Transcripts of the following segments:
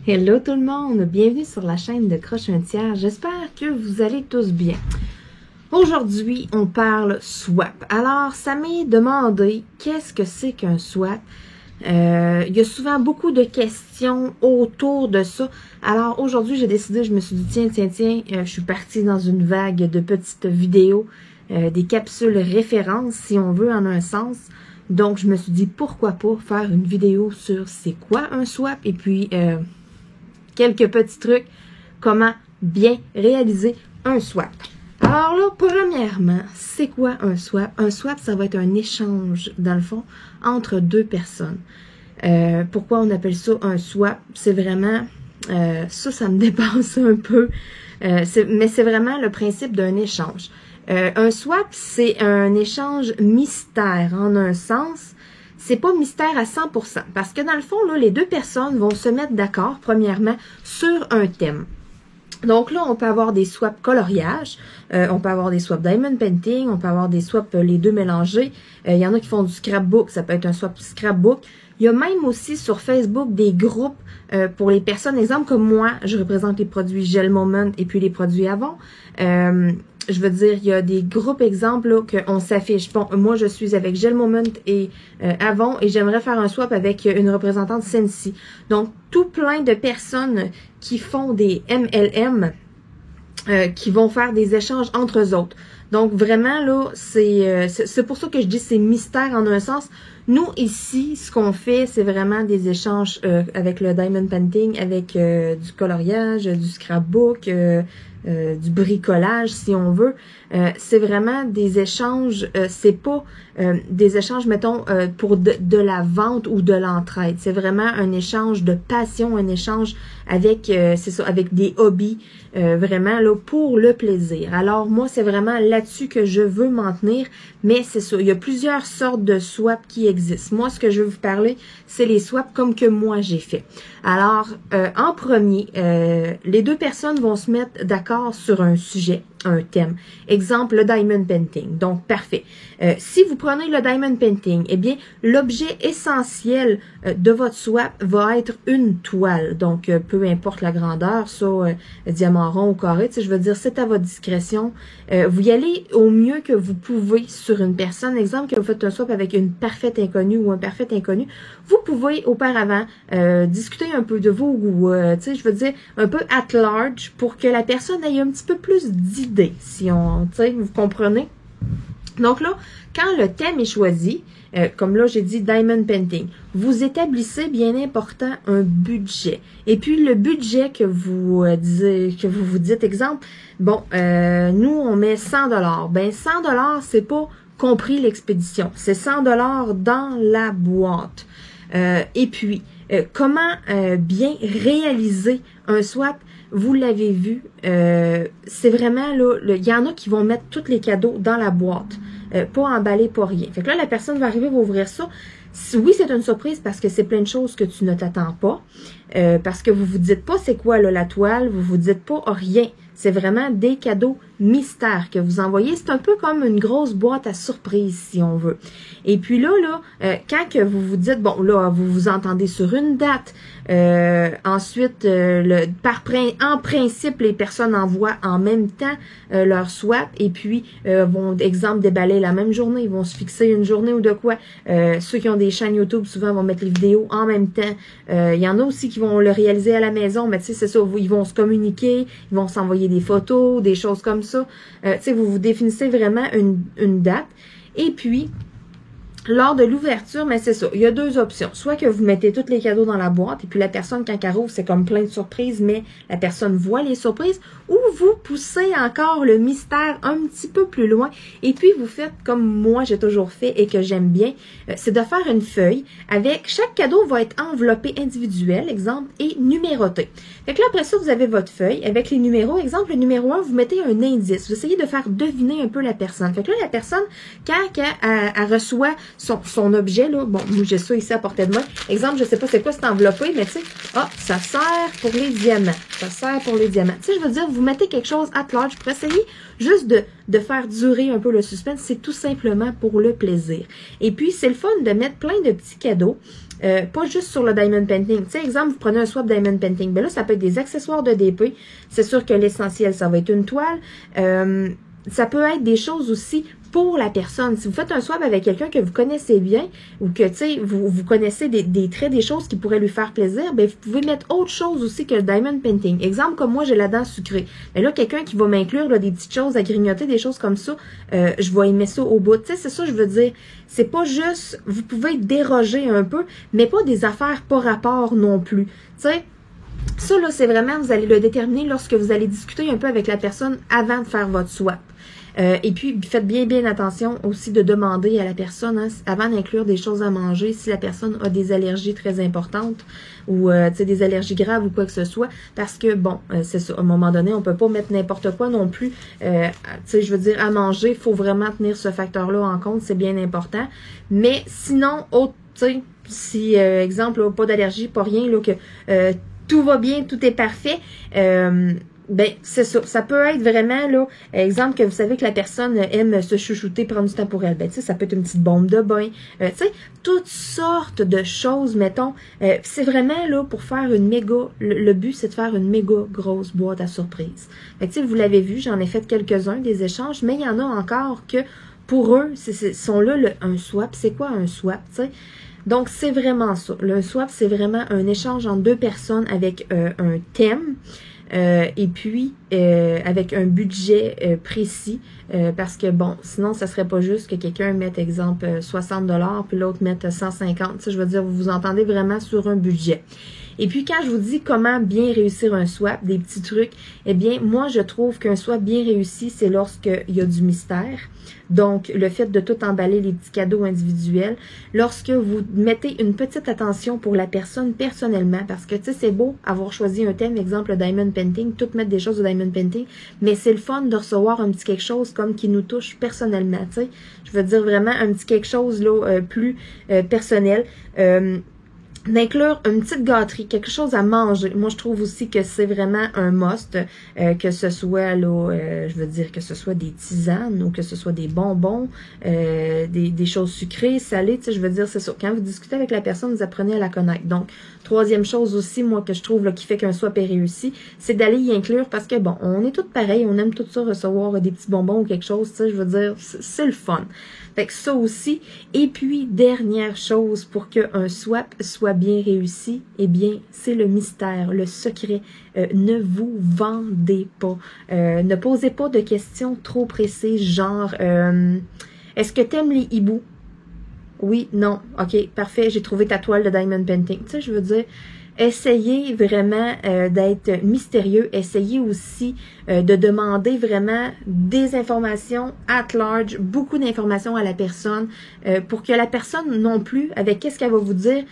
Hello tout le monde, bienvenue sur la chaîne de Croche un tiers, j'espère que vous allez tous bien. Aujourd'hui, on parle swap. Alors, ça m'est demandé qu'est-ce que c'est qu'un swap. Il y a souvent beaucoup de questions autour de ça. Alors aujourd'hui, j'ai décidé, je me suis dit tiens, je suis partie dans une vague de petites vidéos, des capsules références si on veut en un sens. Donc je me suis dit pourquoi pas faire une vidéo sur c'est quoi un swap et puis quelques petits trucs, comment bien réaliser un swap. Alors là, premièrement, c'est quoi un swap? Un swap, ça va être un échange, dans le fond, entre deux personnes. Pourquoi on appelle ça un swap? C'est vraiment, ça me dépasse un peu, mais c'est vraiment le principe d'un échange. Un swap, c'est un échange mystère, en un sens. C'est pas mystère à 100%, parce que dans le fond, là, les deux personnes vont se mettre d'accord, premièrement, sur un thème. Donc là, on peut avoir des swaps coloriage, on peut avoir des swaps diamond painting, on peut avoir des swaps les deux mélangés. Il y en a qui font du scrapbook, ça peut être un swap scrapbook. Il y a même aussi sur Facebook des groupes pour les personnes, exemple comme moi, je représente les produits Gel Moment et puis les produits Avon. Je veux dire, il y a des groupes exemples qu'on s'affiche. Bon, moi, je suis avec Gel Moment et Avon et j'aimerais faire un swap avec une représentante Scentsy. Donc, tout plein de personnes qui font des MLM, qui vont faire des échanges entre eux autres. Donc, vraiment, là, c'est pour ça que je dis c'est mystère en un sens. Nous, ici, ce qu'on fait, c'est vraiment des échanges avec le Diamond Painting, avec du coloriage, du scrapbook, du bricolage, si on veut. C'est vraiment des échanges, c'est pas des échanges, mettons, pour de la vente ou de l'entraide. C'est vraiment un échange de passion, un échange avec, c'est ça, avec des hobbies, vraiment, là, pour le plaisir. Alors, moi, c'est vraiment là-dessus que je veux m'en tenir, mais c'est ça, il y a plusieurs sortes de swaps qui existent. Moi, ce que je veux vous parler, c'est les swaps comme que moi, j'ai fait. Alors, en premier, les deux personnes vont se mettre d'accord sur un sujet, un thème. Exemple, le Diamond Painting. Donc, parfait. Si vous prenez le Diamond Painting, eh bien, l'objet essentiel de votre swap va être une toile. Donc, peu importe la grandeur, ça, diamant rond ou carré, tu sais, je veux dire, c'est à votre discrétion. Vous y allez au mieux que vous pouvez sur une personne. Exemple, que vous faites un swap avec une parfaite inconnue ou un parfait inconnu. Vous pouvez, auparavant, discuter un peu de vos goûts, tu sais, je veux dire, un peu at large pour que la personne ait un petit peu plus d'idées, si on, tu sais, vous comprenez? Donc là, quand le thème est choisi, comme là j'ai dit Diamond Painting, vous établissez bien important un budget. Et puis le budget que vous vous dites, exemple, bon, nous on met 100 $. Ben 100 $, c'est pas compris l'expédition, c'est 100 $ dans la boîte. Et puis, comment bien réaliser un swap? Vous l'avez vu, c'est vraiment là, il y en a qui vont mettre tous les cadeaux dans la boîte, pas emballer, pas rien. Fait que là, la personne va arriver, va ouvrir ça. Oui, c'est une surprise parce que c'est plein de choses que tu ne t'attends pas, parce que vous vous dites pas c'est quoi là, la toile, vous vous dites pas rien. C'est vraiment des cadeaux mystères que vous envoyez. C'est un peu comme une grosse boîte à surprise, si on veut. Et puis là, quand que vous vous dites, bon, là, vous vous entendez sur une date, ensuite, en principe, les personnes envoient en même temps leur swap et puis vont, exemple, déballer la même journée. Ils vont se fixer une journée ou de quoi. Ceux qui ont des chaînes YouTube, souvent, vont mettre les vidéos en même temps. Il y en a aussi qui vont le réaliser à la maison, mais tu sais, c'est ça, ils vont se communiquer, ils vont s'envoyer des photos, des choses comme ça. Tu sais, vous définissez vraiment une date. Et puis, lors de l'ouverture, mais c'est ça, il y a deux options. Soit que vous mettez tous les cadeaux dans la boîte et puis la personne, quand elle ouvre, c'est comme plein de surprises, mais la personne voit les surprises. Ou vous poussez encore le mystère un petit peu plus loin et puis vous faites comme moi j'ai toujours fait et que j'aime bien, c'est de faire une feuille avec, chaque cadeau va être enveloppé individuel, exemple, et numéroté. Fait que là, après ça, vous avez votre feuille avec les numéros. Exemple, le numéro 1, vous mettez un indice. Vous essayez de faire deviner un peu la personne. Fait que là, la personne, quand elle reçoit son objet, là, bon, moi j'ai ça ici à portée de main. Exemple, je sais pas c'est quoi c'est enveloppé, mais tu sais, ça sert pour les diamants. Ça sert pour les diamants. Tu sais, je veux dire, vous mettez quelque chose at large pour essayer juste de faire durer un peu le suspense. C'est tout simplement pour le plaisir. Et puis, c'est le fun de mettre plein de petits cadeaux. Pas juste sur le diamond painting. Tu sais, exemple, vous prenez un swap diamond painting. Ben là, ça peut être des accessoires de DP. C'est sûr que l'essentiel, ça va être une toile. Ça peut être des choses aussi pour la personne. Si vous faites un swap avec quelqu'un que vous connaissez bien ou que, tu sais, vous connaissez des traits, des choses qui pourraient lui faire plaisir, ben vous pouvez mettre autre chose aussi que le diamond painting. Exemple, comme moi, j'ai la dent sucrée. Ben là, quelqu'un qui va m'inclure des petites choses à grignoter, des choses comme ça, je vais aimer ça au bout. Tu sais, c'est ça, je veux dire. C'est pas juste, vous pouvez déroger un peu, mais pas des affaires pas rapport non plus. Tu sais, ça, là, c'est vraiment, vous allez le déterminer lorsque vous allez discuter un peu avec la personne avant de faire votre swap. Et puis, faites bien attention aussi de demander à la personne, hein, avant d'inclure des choses à manger, si la personne a des allergies très importantes ou des allergies graves ou quoi que ce soit, parce que, bon, c'est ça, à un moment donné, on peut pas mettre n'importe quoi non plus, je veux dire, à manger, il faut vraiment tenir ce facteur-là en compte, c'est bien important. Mais sinon, si, exemple, là, pas d'allergie, pas rien, là, que tout va bien, tout est parfait, ben, c'est ça. Ça peut être vraiment, là, exemple, que vous savez que la personne aime se chouchouter, prendre du temps pour elle. Ben, tu sais, ça peut être une petite bombe de bain. Tu sais, toutes sortes de choses, mettons. C'est vraiment, là, pour faire une méga, le but, c'est de faire une méga grosse boîte à surprise. Fait que, tu sais, vous l'avez vu, j'en ai fait quelques-uns, des échanges, mais il y en a encore que, pour eux, sont là, un swap. C'est quoi un swap, tu sais? Donc, c'est vraiment ça. Le swap, c'est vraiment un échange entre deux personnes avec un thème. Et puis avec un budget précis parce que bon, sinon ça serait pas juste que quelqu'un mette exemple 60$ puis l'autre mette 150. Tu sais, je veux dire, vous vous entendez vraiment sur un budget. Et puis quand je vous dis comment bien réussir un swap, des petits trucs, eh bien moi je trouve qu'un swap bien réussi, c'est lorsqu'il y a du mystère. Donc, le fait de tout emballer, les petits cadeaux individuels. Lorsque vous mettez une petite attention pour la personne personnellement, parce que, tu sais, c'est beau avoir choisi un thème, exemple, le diamond painting, tout mettre des choses au diamond painting, mais c'est le fun de recevoir un petit quelque chose comme qui nous touche personnellement, tu sais. Je veux dire vraiment un petit quelque chose, là, plus personnel. D'inclure une petite gâterie, quelque chose à manger. Moi, je trouve aussi que c'est vraiment un must, que ce soit, là, je veux dire, que ce soit des tisanes ou que ce soit des bonbons, des choses sucrées, salées, tu sais, je veux dire, c'est ça. Quand vous discutez avec la personne, vous apprenez à la connaître. Donc, troisième chose aussi, moi, que je trouve là, qui fait qu'un swap est réussi, c'est d'aller y inclure parce que, bon, on est tous pareils, on aime tout ça, recevoir des petits bonbons ou quelque chose, tu sais, je veux dire, c'est le fun. Fait que ça aussi. Et puis, dernière chose pour qu'un swap soit bien réussi, eh bien, c'est le mystère, le secret. Ne vous vendez pas. Ne posez pas de questions trop précises, genre, est-ce que t'aimes les hiboux? Oui, non, ok, parfait, j'ai trouvé ta toile de diamond painting. Tu sais, je veux dire, essayez vraiment d'être mystérieux. Essayez aussi de demander vraiment des informations at large, beaucoup d'informations à la personne pour que la personne non plus, avec qu'est-ce qu'elle va vous dire,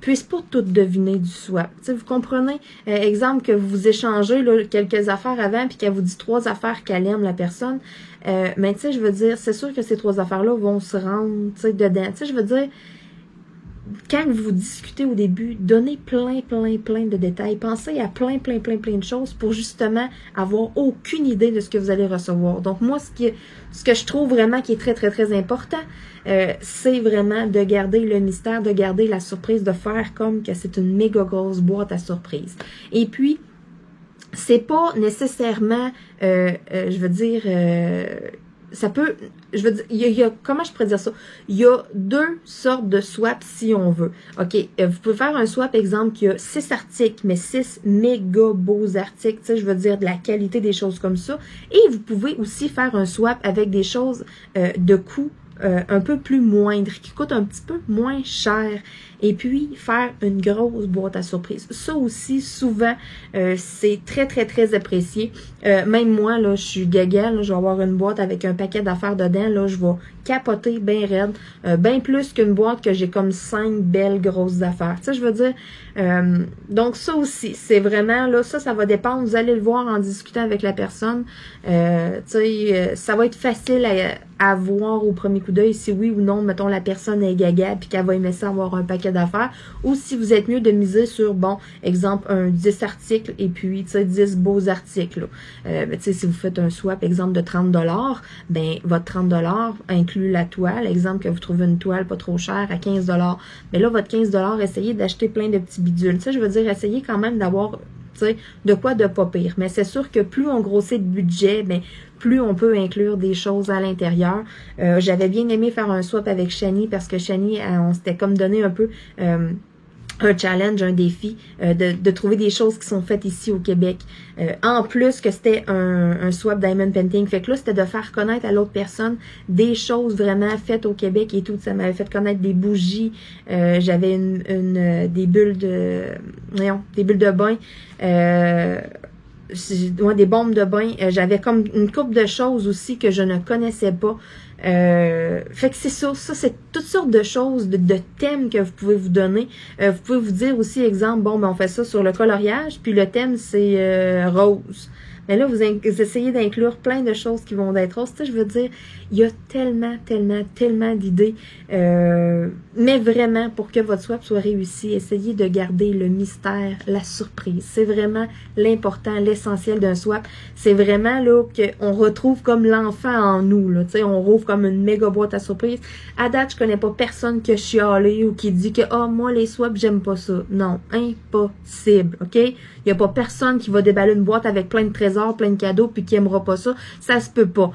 puisse pas tout deviner du swap. Tu sais, vous comprenez? Exemple que vous échangez là, quelques affaires avant puis qu'elle vous dit 3 affaires qu'elle aime, la personne. Mais tu sais, je veux dire, c'est sûr que ces 3 affaires-là vont se rendre, tu sais, dedans. Tu sais, je veux dire, quand vous discutez au début, donnez plein de détails. Pensez à plein de choses pour justement avoir aucune idée de ce que vous allez recevoir. Donc moi, ce que je trouve vraiment qui est très important, c'est vraiment de garder le mystère, de garder la surprise, de faire comme que c'est une méga grosse boîte à surprise. Et puis, c'est pas nécessairement, je veux dire... ça peut, je veux dire, il y a, comment je pourrais dire ça? Il y a 2 sortes de swaps si on veut. OK, vous pouvez faire un swap, exemple, qui a 6 articles, mais 6 méga beaux articles, tu sais, je veux dire, de la qualité, des choses comme ça. Et vous pouvez aussi faire un swap avec des choses de coût un peu plus moindre, qui coûte un petit peu moins cher, et puis faire une grosse boîte à surprise. Ça aussi, souvent, c'est très apprécié. Même moi, là, je suis gaga, là, je vais avoir une boîte avec un paquet d'affaires dedans, là, je vais capoter bien raide, bien plus qu'une boîte que j'ai comme 5 belles grosses affaires. Tu sais, je veux dire, donc ça aussi, c'est vraiment, là, ça va dépendre, vous allez le voir en discutant avec la personne, tu sais, ça va être facile à voir au premier coup d'œil si oui ou non, mettons, la personne est gaga puis qu'elle va aimer ça avoir un paquet d'affaires, ou si vous êtes mieux de miser sur, bon, exemple, un 10 articles et puis, tu sais, 10 beaux articles. Tu sais, si vous faites un swap, exemple, de 30 $, ben, votre 30 $ inclut la toile. Exemple, que vous trouvez une toile pas trop chère à 15 $. Mais là, votre 15 $, essayez d'acheter plein de petits bidules. Tu sais, je veux dire, essayez quand même d'avoir, tu sais, de quoi de pas pire. Mais c'est sûr que plus on grossit le budget, ben, plus on peut inclure des choses à l'intérieur. J'avais bien aimé faire un swap avec Shani parce que Shani, on s'était comme donné un peu un challenge, un défi, de trouver des choses qui sont faites ici au Québec. En plus que c'était un swap Diamond Painting. Fait que là, c'était de faire connaître à l'autre personne des choses vraiment faites au Québec et tout. Ça m'avait fait connaître des bougies. J'avais des bulles de bain. Des bombes de bain. J'avais comme une couple de choses aussi que je ne connaissais pas. Fait que c'est ça c'est toutes sortes de choses, de thèmes que vous pouvez vous donner. Vous pouvez vous dire aussi, exemple, bon, ben on fait ça sur le coloriage, puis le thème c'est rose. Mais là, vous essayez d'inclure plein de choses qui vont être roses. Tu sais, je veux dire, il y a tellement d'idées. Mais vraiment, pour que votre swap soit réussi, essayez de garder le mystère, la surprise. C'est vraiment l'important, l'essentiel d'un swap. C'est vraiment là qu'on retrouve comme l'enfant en nous. Là, tu sais, on rouvre comme une méga boîte à surprise. À date, je connais pas personne qui a chialé ou qui dit que moi, les swaps, j'aime pas ça. Non, impossible, OK? Il y a pas personne qui va déballer une boîte avec plein de trésors, plein de cadeaux, puis qui aimera pas ça. Ça se peut pas.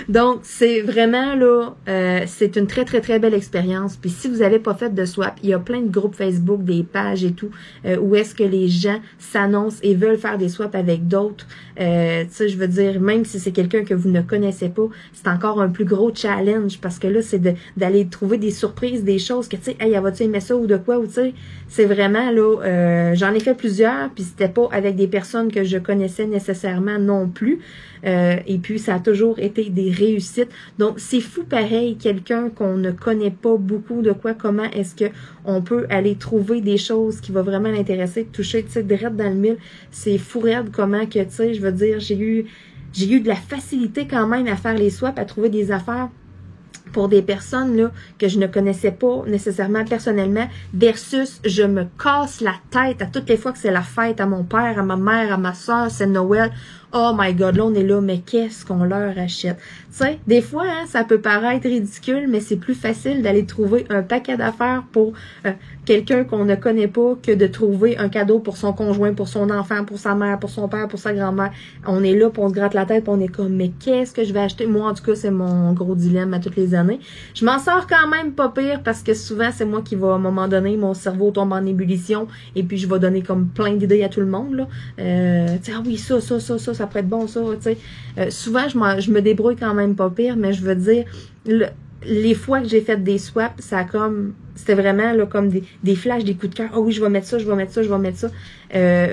Donc, c'est vraiment là, c'est une très belle expérience. Puis si vous n'avez pas fait de swap, il y a plein de groupes Facebook, des pages et tout, où est-ce que les gens s'annoncent et veulent faire des swaps avec d'autres. Tu sais, je veux dire, même si c'est quelqu'un que vous ne connaissez pas, c'est encore un plus gros challenge parce que là, c'est d'aller trouver des surprises, des choses que, tu sais, hey, vas-tu aimer ça ou de quoi, ou tu sais, c'est vraiment là, j'en ai fait plusieurs, puis c'était pas avec des personnes que je connaissais nécessairement non plus. Et puis, ça a toujours été des réussites. Donc, c'est fou pareil, quelqu'un qu'on ne connaît pas beaucoup de quoi, comment est-ce que on peut aller trouver des choses qui vont vraiment l'intéresser, toucher, tu sais, direct dans le mille. C'est fou raide comment que, tu sais, je veux dire, j'ai eu de la facilité quand même à faire les swaps, à trouver des affaires pour des personnes là que je ne connaissais pas nécessairement personnellement, versus je me casse la tête à toutes les fois que c'est la fête à mon père, à ma mère, à ma soeur, c'est Noël. Oh my God, là on est là, mais qu'est-ce qu'on leur achète? Tu sais, des fois, hein, ça peut paraître ridicule, mais c'est plus facile d'aller trouver un paquet d'affaires pour quelqu'un qu'on ne connaît pas que de trouver un cadeau pour son conjoint, pour son enfant, pour sa mère, pour son père, pour sa grand-mère. On est là, puis on se gratte la tête, puis on est comme, mais qu'est-ce que je vais acheter? Moi, en tout cas, c'est mon gros dilemme à toutes les années. Je m'en sors quand même pas pire parce que souvent, c'est moi qui va, à un moment donné, mon cerveau tombe en ébullition et puis je vais donner comme plein d'idées à tout le monde, là. Tu sais, ah oui, ça pourrait être bon, ça, tu sais. Souvent, je me débrouille quand même pas pire, mais je veux dire, les fois que j'ai fait des swaps, ça a comme, c'était vraiment là, comme des flashs, des coups de cœur. Ah oui, je vais mettre ça.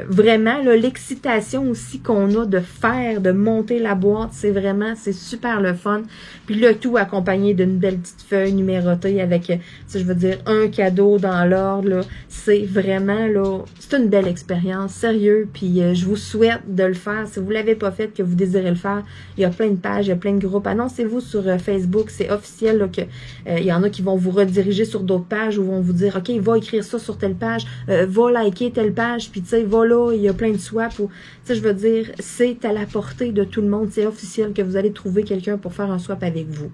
Vraiment, là, l'excitation aussi qu'on a de faire, de monter la boîte, c'est super le fun. Puis le tout accompagné d'une belle petite feuille numérotée avec, je veux dire, un cadeau dans l'ordre, là. C'est vraiment, là, c'est une belle expérience, sérieux. Puis je vous souhaite de le faire. Si vous l'avez pas fait, que vous désirez le faire, il y a plein de pages, il y a plein de groupes. Annoncez-vous sur Facebook, c'est officiel, là, que il y en a qui vont vous rediriger sur d'autres pages ou vont vous dire, OK, va écrire ça sur telle page, va liker telle page, puis tu sais, va là, il y a plein de swaps. Tu sais, je veux dire, c'est à la portée de tout le monde. C'est officiel que vous allez trouver quelqu'un pour faire un swap avec vous.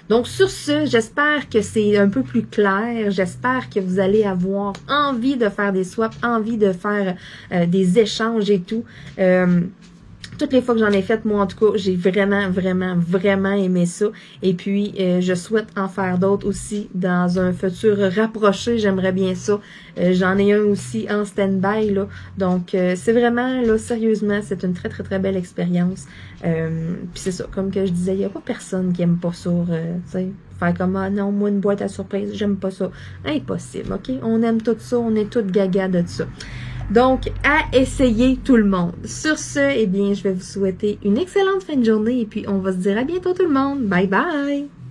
Donc, sur ce, j'espère que c'est un peu plus clair. J'espère que vous allez avoir envie de faire des swaps, envie de faire des échanges et tout. Toutes les fois que j'en ai fait, moi en tout cas, j'ai vraiment aimé ça. Et puis, je souhaite en faire d'autres aussi dans un futur rapproché. J'aimerais bien ça. J'en ai un aussi en stand-by, là. Donc, c'est vraiment, là, sérieusement, c'est une très belle expérience. Puis c'est ça, comme que je disais, il n'y a pas personne qui aime pas ça, tu sais. Faire comme, ah non, moi, une boîte à surprise, j'aime pas ça. Impossible, OK? On aime tout ça, on est toutes gaga de ça. Donc, à essayer tout le monde. Sur ce, eh bien, je vais vous souhaiter une excellente fin de journée et puis on va se dire à bientôt tout le monde. Bye bye!